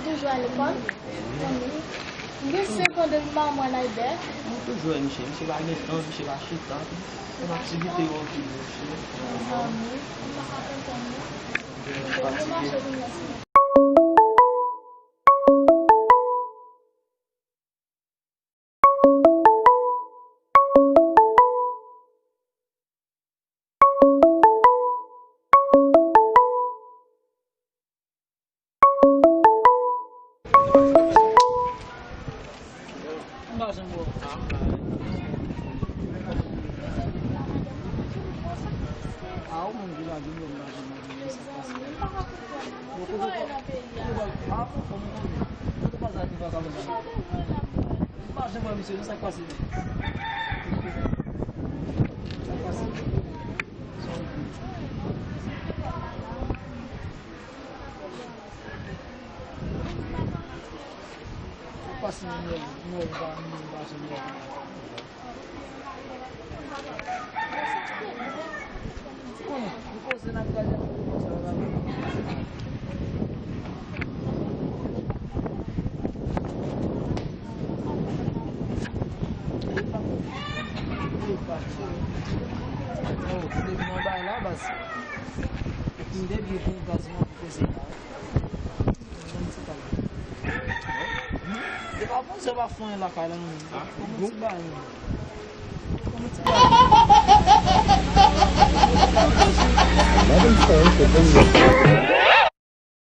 Toujours à l'école? Mais c'est quand de maman là dedans? Toujours, Michel. Michel va aller temps, Michel va acheter temps. Une activité au monsieur, ça passe. Você vai fã lá, cara. Como se vai? Eleven